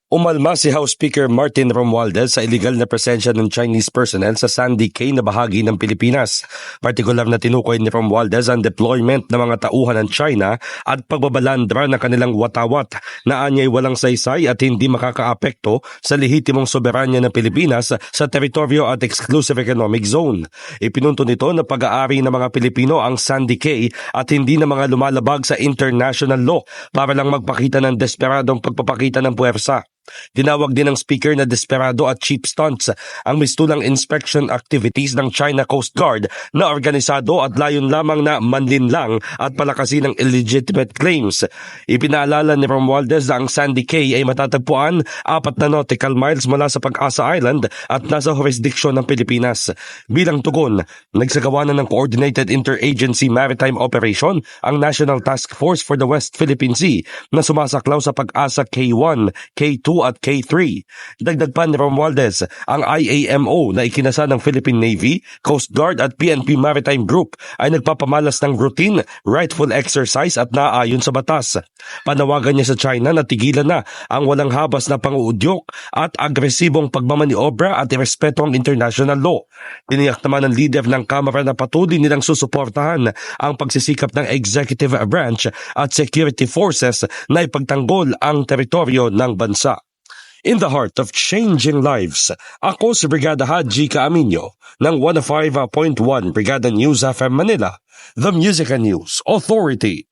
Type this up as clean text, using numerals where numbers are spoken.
Umalma si House Speaker Martin Romualdez sa illegal na presensya ng Chinese personnel sa Sandy Cay na bahagi ng Pilipinas. Partikular na tinukoy ni Romualdez ang deployment ng mga tauhan ng China at pagbabalandra ng kanilang watawat na anyay walang saysay at hindi makakaapekto sa lehitimong soberanya ng Pilipinas sa teritoryo at exclusive economic zone. Ipinunto nito na pag-aari ng mga Pilipino ang Sandy Cay at hindi na mga lumalabag sa international law para lang magpakita ng desperadong pagpapakita ng puwersa. Tinawag din ng speaker na desperado at cheap stunts ang mistulang inspection activities ng China Coast Guard na organisado at layon lamang na manlinlang at palakasin ng illegitimate claims. Ipinaalala ni Romualdez na ang Sandy Cay ay matatagpuan 4 na nautical miles mula sa Pag-asa Island at nasa jurisdiksyon ng Pilipinas. Bilang tugon, nagsagawa na ng Coordinated Interagency Maritime Operation ang National Task Force for the West Philippine Sea na sumasaklaw sa Pag-asa K1, K2 at K3. Dagdag pa ni Romualdez, ang IAMO na ikinasa ng Philippine Navy, Coast Guard at PNP Maritime Group ay nagpapamalas ng routine, rightful exercise at naaayon sa batas. Panawagan niya sa China na tigilan na ang walang habas na pang-uudyok at agresibong pagmamaniobra at irespeto ang international law. Tiniyak naman ng leader ng Kamara na patuloy nilang susuportahan ang pagsisikap ng executive branch at security forces na ipagtanggol ang teritoryo ng bansa. In the heart of changing lives, ako si Brigada Haji Caaminio ng 105.1 Brigada News FM Manila, the Music and News Authority.